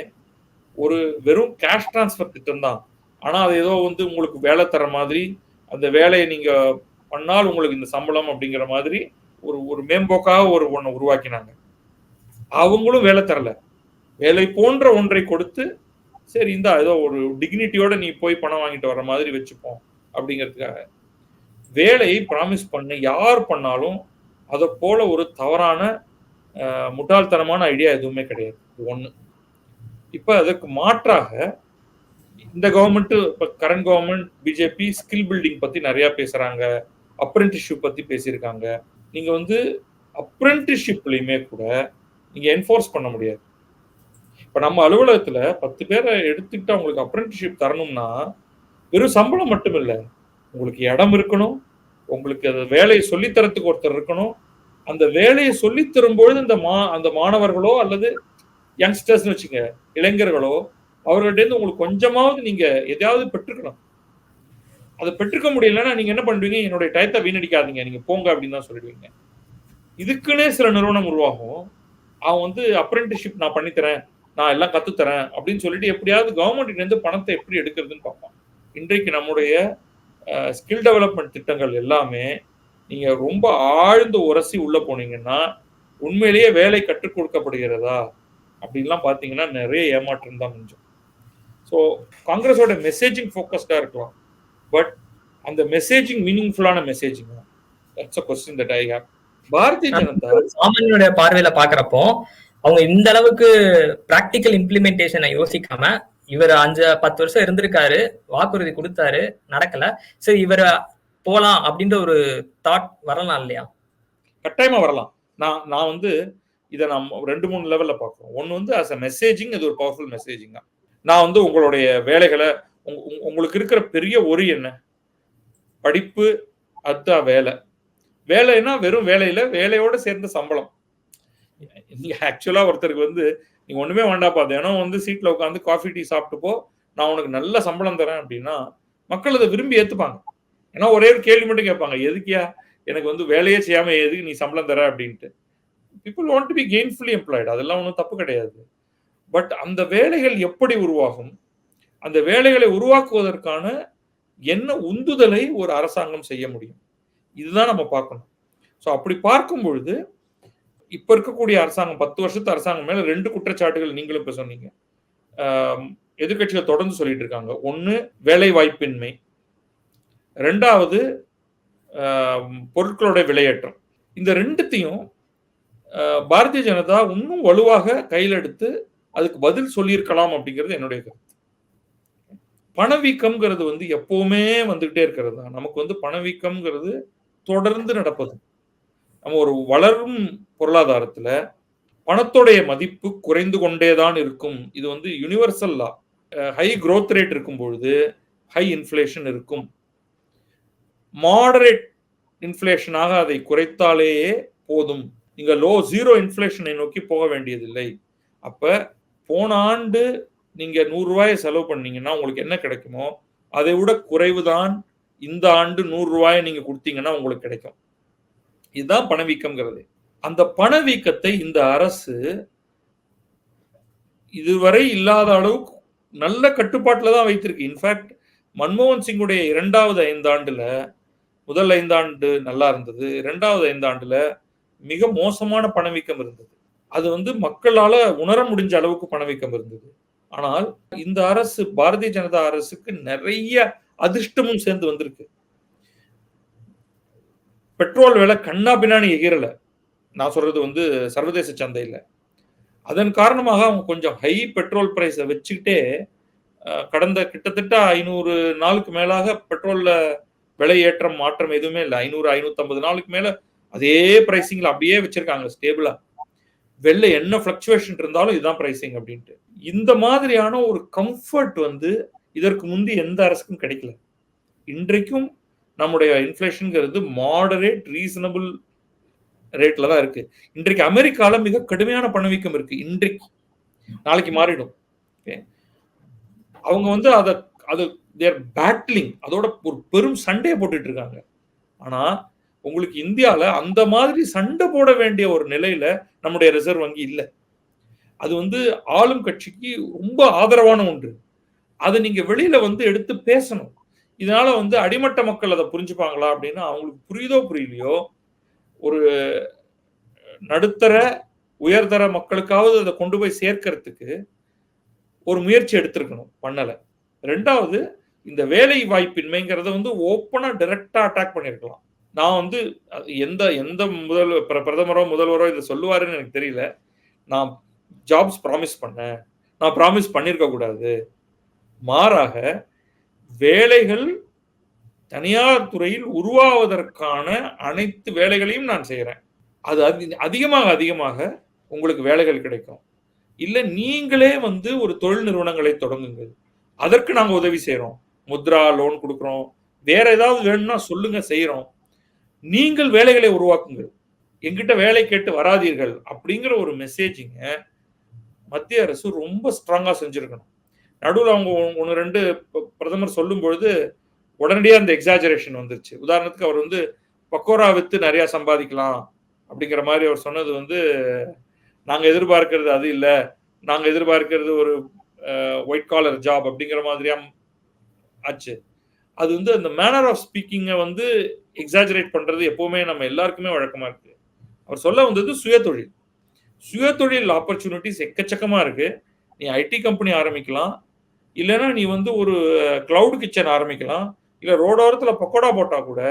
ஒரு வெறும் கேஷ் டிரான்ஸ்ஃபர் திட்டம் தான். ஆனால் அது ஏதோ வந்து உங்களுக்கு வேலை தர மாதிரி, அந்த வேலையை நீங்க பண்ணால் உங்களுக்கு இந்த சம்பளம் அப்படிங்கிற மாதிரி ஒரு மேம்போக்காக ஒன்றை உருவாக்கினாங்க. அவங்களும் வேலை தரல. வேலை போன்ற ஒன்றை கொடுத்து சரி இந்த ஏதோ ஒரு டிக்னிட்டியோட நீ போய் பணம் வாங்கிட்டு வர மாதிரி வச்சுப்போம் அப்படிங்கிறதுக்காக வேலையை ப்ராமிஸ் பண்ண யார் பண்ணாலும் அதை போல ஒரு தவறான முட்டாள்தனமான ஐடியா எதுவுமே கிடையாது. ஒன்று. இப்போ அதற்கு மாற்றாக இந்த கவர்மெண்ட், இப்போ current government BJP skill building பத்தி நிறைய பேசுறாங்க, அப்ரெண்டிஸ்ஷிப் பத்தி பேசியிருக்காங்க. நீங்க வந்து அப்ரெண்டிஸ்ஷிப்லையுமே கூட நீங்க என்ஃபோர்ஸ் பண்ண முடியாது. இப்போ நம்ம அலுவலகத்தில் 10 பேரை எடுத்துக்கிட்டு அவங்களுக்கு அப்ரெண்டிஸ்ஷிப் தரணும்னா வெறும் சம்பளம் மட்டும் இல்லை, உங்களுக்கு இடம் இருக்கணும், உங்களுக்கு அந்த வேலையை சொல்லித்தரத்துக்கு ஒருத்தர் இருக்கணும். அந்த வேலையை சொல்லித்தரும்பொழுது அந்த மாணவர்களோ அல்லது யங்ஸ்டர்ஸ்னு வச்சுங்க, இளைஞர்களோ, அவர்கள்ட்ட உங்களுக்கு கொஞ்சமாவது நீங்க எதையாவது பெற்றுக்கணும். அதை பெற்றுக்க முடியலன்னா நீங்க என்ன பண்ணுவீங்க? என்னுடைய டயத்தை வீணடிக்காதீங்க, நீங்க போங்க அப்படின்னு தான் சொல்லிடுவீங்க. இதுக்குன்னே சில நிறுவனம் உருவாகும். அவன் வந்து அப்ரெண்டிஸ்ஷிப் நான் பண்ணித்தரேன், நான் எல்லாம் கத்துத்தரேன் அப்படின்னு சொல்லிட்டு எப்படியாவது கவர்மெண்ட்ல இருந்து பணத்தை எப்படி எடுக்கிறதுன்னு பார்ப்போம். இன்றைக்கு நம்முடைய ஸ்கில் டெவலப்மெண்ட் திட்டங்கள் எல்லாமே நீங்க ரொம்ப ஆழ்ந்து உரசி உள்ள போனீங்கன்னா உண்மையிலேயே வேலை கற்றுக் கொடுக்கப்படுகிறதா அப்படின்லாம் பார்த்தீங்கன்னா நிறைய ஏமாற்றம் தான் கொஞ்சம். ஸோ காங்கிரஸோட மெசேஜிங் ஃபோக்கஸ்டா இருக்கலாம், பட் அந்த மெசேஜிங் மீனிங்ஃபுல்லான messaging, that's a question that I have. Bharatiya Janata சாமானியனுடைய பார்வையில பாக்குறப்போ அவங்க இந்த அளவுக்கு பிராக்டிக்கல் இம்ப்ளிமெண்டேஷனை யோசிக்காம, இவர் 5-10 வருஷம் இருந்திருக்காரு, வாக்குறுதி கொடுத்தாரு, நடக்கல, சரி இவர் போலாம் அப்படின்ற ஒரு தாட் வரலாம் இல்லையா? கட்டாயமா வரலாம். நான் வந்து இதை நான் 2-3 லெவல்ல பார்க்குறோம். ஒன்று வந்து ஆஸ் அ மெசேஜிங், அது ஒரு பவர்ஃபுல் மெசேஜிங் தான். நான் வந்து உங்களுடைய வேலைகளை, உங்களுக்கு இருக்கிற பெரிய ஒரி என்ன? படிப்பு, அதுதான் வேலை. வேலைன்னா வெறும் வேலையில வேலையோட சேர்ந்த சம்பளம். நீங்க ஆக்சுவலா ஒருத்தருக்கு வந்து நீங்க ஒண்ணுமே வேண்டாப்பா, தினம் வந்து சீட்ல உட்காந்து காஃபி டீ சாப்பிட்டுப்போ, நான் உனக்கு நல்ல சம்பளம் தரேன் அப்படின்னா மக்கள் அதை விரும்பி ஏத்துப்பாங்க. ஏன்னா ஒரே ஒரு கேள்வி மட்டும் கேட்பாங்க, எதுக்கியா எனக்கு வந்து வேலையே செய்யாம எதுக்கு நீ சம்பளம் தர அப்படின்ட்டு. People want to be gainfully employed, அதெல்லாம் ஒன்றும் தப்பு கிடையாது. பட் அந்த வேலைகள் எப்படி உருவாகும்? அந்த வேலைகளை உருவாக்குவதற்கான என்ன உந்துதலை ஒரு அரசாங்கம் செய்ய முடியும், இதுதான் நம்ம பார்க்கணும். ஸோ அப்படி பார்க்கும் பொழுது இப்ப இருக்கக்கூடிய அரசாங்கம் 10 வருஷத்து அரசாங்கம் மேல 2 குற்றச்சாட்டுகள் நீங்களும் இப்ப சொன்னீங்க. எதிர்க்கட்சிகள் தொடர்ந்து சொல்லிட்டு இருக்காங்க. ஒண்ணு வேலை வாய்ப்பின்மை, 2வது பொருட்களோட விலையேற்றம். இந்த 2த்தையும் பாரதிய ஜனதா இன்னும் வலுவாக கையில் எடுத்து அதுக்கு பதில் சொல்லியிருக்கலாம் அப்படிங்கிறது என்னுடைய கருத்து. பணவீக்கம்ங்கிறது வந்து எப்பவுமே வந்துகிட்டே இருக்கிறது தான். நமக்கு வந்து பணவீக்கம்ங்கிறது தொடர்ந்து நடப்பது. நம்ம ஒரு வளரும் பொருளாதாரத்துல பணத்தோடைய மதிப்பு குறைந்து கொண்டேதான் இருக்கும். இது வந்து யுனிவர்சல் லா. ஹை growth ரேட் இருக்கும் பொழுது ஹை இன்ஃப்ளேஷன் இருக்கும். மாடரேட் இன்ஃப்ளேஷனாக அதை குறைத்தாலேயே போதும். நீங்க ஜீரோ இன்ஃப்ளேஷனை நோக்கி போக வேண்டியதில்லை. அப்ப போன ஆண்டு நீங்க ₹100 செலவு பண்ணீங்கன்னா உங்களுக்கு என்ன கிடைக்குமோ அதை விட குறைவுதான் இந்த ஆண்டு ₹100 நீங்க கொடுத்தீங்கன்னா உங்களுக்கு கிடைக்கும். இதுதான் பணவீக்கம்ங்கிறது. அந்த பணவீக்கத்தை இந்த அரசு இதுவரை இல்லாத அளவுக்கு நல்ல கட்டுப்பாட்டுல தான் வைத்திருக்கு. இன்ஃபேக்ட் மன்மோகன் சிங்குடைய 2வது 5 ஆண்டுல முதல் 5 ஆண்டு நல்லா இருந்தது, 2வது 5 ஆண்டுல மிக மோசமான பணவீக்கம் இருந்தது. அது வந்து மக்களால உணர முடிஞ்ச அளவுக்கு பணவீக்கம் இருந்தது. ஆனால் இந்த அரசு, பாரதிய ஜனதா அரசுக்கு நிறைய அதிர்ஷ்டமும் சேர்ந்து வந்திருக்கு. பெட்ரோல் விலை கண்ணா பின்னாடி எகிரல. நான் சொல்றது வந்து சர்வதேச சந்தையில. அதன் காரணமாக அவங்க கொஞ்சம் ஹை பெட்ரோல் பிரைஸை வச்சுக்கிட்டே கடந்த கிட்டத்தட்ட 500 நாளுக்கு மேலாக பெட்ரோல்ல விலை ஏற்றம் மாற்றம் எதுவுமே இல்லை. 500 550 நாளுக்கு மேல அதே பிரைசிங்ல அப்படியே வச்சிருக்காங்க ஸ்டேபிளா. வெளில என்ன பிளக்சுவேஷன் இருந்தாலும் இதுதான் பிரைசிங் அப்படின்ட்டு. இந்த மாதிரியான ஒரு கம்ஃபர்ட் வந்து இதற்கு முந்தி எந்த அரசுக்கும் கிடைக்கல. இன்றைக்கும் நம்முடைய இன்ஃப்ளேஷன்ங்கிறது மாடரேட் ரீசனபிள் ரேட்ல தான் இருக்கு. இன்றைக்கு அமெரிக்கால மிக கடுமையான பணவீக்கம் இருக்கு. இன்றைக்கு நாளைக்கு மாறிடும். அவங்க வந்து அது தேர் பேட்லிங், அதோட ஒரு பெரும் சண்டையை போட்டுட்டு இருக்காங்க. ஆனா உங்களுக்கு இந்தியால அந்த மாதிரி சண்டை போட வேண்டிய ஒரு நிலையில நம்முடைய ரிசர்வ் வங்கி இல்ல. அது வந்து ஆளும் கட்சிக்கு ரொம்ப ஆதரவான ஒன்று. அதை நீங்க வெளியில வந்து எடுத்து பேசணும். இதனால வந்து அடிமட்ட மக்கள் அதை புரிஞ்சுப்பாங்களா அப்படின்னா அவங்களுக்கு புரியுதோ புரியலையோ ஒரு நடுத்தர உயர்தர மக்களுக்காவது அதை கொண்டு போய் சேர்க்கறதுக்கு ஒரு முயற்சி எடுத்திருக்கணும், பண்ணல. 2வது இந்த வேலை வாய்ப்பின்மைங்கிறத வந்து ஓப்பனா டைரக்டா அட்டாக் பண்ணிருக்கலாம். நான் வந்து எந்த எந்த பிரதமரோ முதல்வரோ இதை சொல்லுவாருன்னு எனக்கு தெரியல. நான் ஜாப்ஸ் ப்ராமிஸ் பண்ணேன், நான் ப்ராமிஸ் பண்ணிருக்க கூடாது. மாறாக வேலைகள் தனியார் துறையில் உருவாவதற்கான அனைத்து வேலைகளையும் நான் செய்யறேன். அது அதிகமாக அதிகமாக உங்களுக்கு வேலைகள் கிடைக்கும். இல்ல நீங்களே வந்து ஒரு தொழில் நிறுவனங்களை தொடங்குங்கள், அதற்கு நாங்க உதவி செய்யறோம், முத்ரா லோன் கொடுக்கிறோம், வேற ஏதாவது வேணும்னா சொல்லுங்க, செய்யறோம். நீங்கள் வேலைகளை உருவாக்குங்கள், எங்கிட்ட வேலை கேட்டு வராதீர்கள் அப்படிங்கிற ஒரு மெசேஜிங்க மத்திய அரசு ரொம்ப ஸ்ட்ராங்கா செஞ்சிருக்கணும். நடுவில் அவங்க 1-2 பிரதமர் சொல்லும் பொழுது உடனடியா அந்த எக்ஸாஜரேஷன் வந்துருச்சு. உதாரணத்துக்கு அவர் வந்து பக்கோரா வித்து நிறைய சம்பாதிக்கலாம் அப்படிங்கிற மாதிரி அவர் சொன்னது வந்து நாங்க எதிர்பார்க்கிறது அது இல்ல, நாங்க எதிர்பார்க்கிறது ஒரு ஒயிட் காலர் ஜாப் அப்படிங்கிற மாதிரியா ஆச்சு. அது வந்து அந்த மேனர் ஆஃப் ஸ்பீக்கிங்கை வந்து எக்ஸாஜரேட் பண்றது எப்பவுமே நம்ம எல்லாருக்குமே வழக்கமா இருக்கு. அவர் சொல்ல வந்தது சுயதொழில். சுயதொழில் ஆப்பர்ச்சுனிட்டிஸ் எக்கச்சக்கமா இருக்கு. நீ ஐடி கம்பெனி ஆரம்பிக்கலாம், இல்லைன்னா நீ வந்து ஒரு கிளவுட் கிச்சன் ஆரம்பிக்கலாம், இல்ல ரோடோரத்துல பக்கோடா போட்டா கூட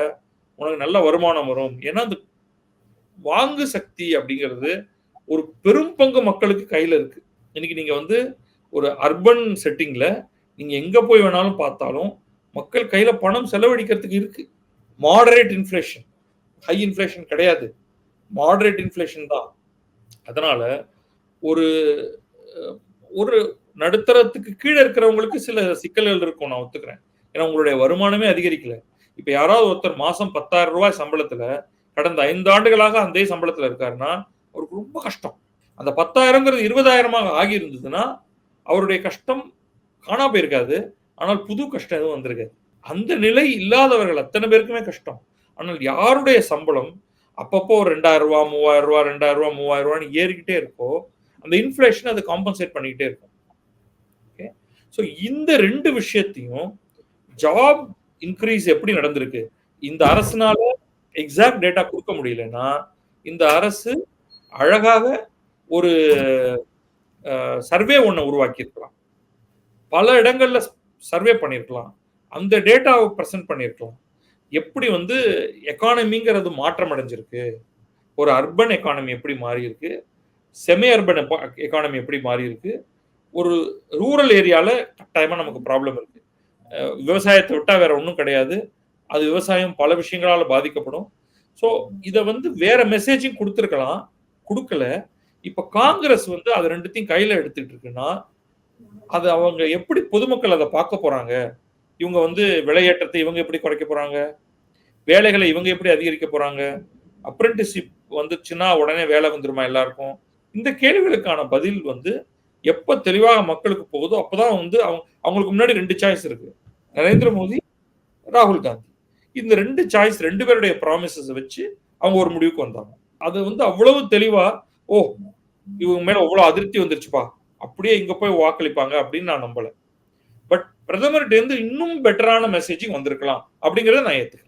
உனக்கு நல்ல வருமானம் வரும். ஏன்னா அந்த வாங்கு சக்தி அப்படிங்கிறது ஒரு பெரும் பங்கு மக்களுக்கு கையில இருக்கு. இன்னைக்கு நீங்க வந்து ஒரு அர்பன் செட்டிங்ல நீங்க எங்க போய் வேணாலும் பார்த்தாலும் மக்கள் கையில பணம் செலவழிக்கிறதுக்கு இருக்கு. மாடரேட் இன்ஃப்ளேஷன், ஹை இன்ஃப்ளேஷன் கிடையாது, மாடரேட் இன்ஃப்ளேஷன் தான். அதனால ஒரு ஒரு நடுத்தரத்துக்கு கீழே இருக்கிறவங்களுக்கு சில சிக்கல்கள் இருக்கும், நான் ஒத்துக்கிறேன். ஏன்னா உங்களுடைய வருமானமே அதிகரிக்கல. இப்ப யாராவது ஒருத்தர் மாசம் ₹10,000 சம்பளத்துல கடந்த 5 ஆண்டுகளாக அதே சம்பளத்துல இருக்காருன்னா அவருக்கு ரொம்ப கஷ்டம். அந்த 10,000ங்கிறது 20,000 ஆகி இருந்ததுன்னா அவருடைய கஷ்டம் காணா போயிருக்காது, ஆனால் புது கஷ்டம் எதுவும் வந்திருக்காது. அந்த நிலை இல்லாதவர்கள் அத்தனை பேருக்குமே கஷ்டம். ஆனால் யாருடைய சம்பளம் அப்பப்போ ஒரு ₹2,000 ₹3,000 ₹2,000 ₹3,000 ஏறிக்கிட்டே இருக்கோ அந்த இன்ஃப்ளேஷன் அதை காம்பன்சேட் பண்ணிக்கிட்டே இருக்கும். ஸோ இந்த 2 விஷயத்தையும் ஜாப் இன்க்ரீஸ் எப்படி நடந்திருக்கு? இந்த அரசுனால எக்ஸாக்ட் டேட்டா குடுக்க முடியலன்னா, இந்த அரசு அழகாக ஒரு சர்வே ஒண்ண உருவாக்கியிருக்கலாம். பல இடங்கள்ல சர்வே பண்ணியிருக்கலாம். அந்த டேட்டாவ பிரசன்ட் பண்ணியிருக்கலாம். எப்படி வந்து எக்கானமிங்கிறது மாற்றம் அடைஞ்சிருக்கு? ஒரு அர்பன் எக்கானமி எப்படி மாறியிருக்கு? செமி அர்பன் எக்கானமி எப்படி மாறியிருக்கு? ஒரு ரூரல் ஏரியால கட்டாயமா நமக்கு ப்ராப்ளம் இருக்கு. விவசாயத்த விட்டா வேற ஒண்ணும் கிடையாது. அது விவசாயம் பல விஷயங்களால பாதிக்கப்படும். ஸோ இத வந்து வேற மெசேஜிங் குடுத்திருக்கலாம். குடுக்கல. இப்ப காங்கிரஸ் வந்து அத 2த்தையும் கையில எடுத்துட்டு இருக்குன்னா, அது அவங்க எப்படி பொதுமக்கள் அத பார்க்க போறாங்க? இவங்க வந்து விலையேற்றத்தை இவங்க எப்படி குறைக்க போறாங்க? வேலைகளை இவங்க எப்படி அதிகரிக்க போறாங்க? அப்ரென்டிஸ்ஷிப் வந்துச்சுன்னா உடனே வேலை வந்துருமா எல்லாருக்கும்? இந்த கேள்விகளுக்கான பதில் வந்து எப்ப தெளிவாக மக்களுக்கு போகுதோ, அப்பதான் வந்து அவங்களுக்கு முன்னாடி 2 சாய்ஸ் இருக்கு. நரேந்திர மோடி, ராகுல் காந்தி. இந்த 2 சாய்ஸ் 2 பேருடைய ப்ராமிசஸ வச்சு அவங்க ஒரு முடிவுக்கு வந்தாங்க. அது வந்து அவ்வளவு தெளிவா, ஓ! இவங்க மேல அவ்வளவு அதிருப்தி வந்துருச்சுப்பா. அப்படியே இங்க போய் வாக்களிப்பாங்க அப்படின்னு நான் நம்பல. பட் பிரதமர்ட்ட இருந்து இன்னும் பெட்டரான மெசேஜிங் வந்திருக்கலாம் அப்படிங்கிறத நான் ஏத்துக்கிறேன்.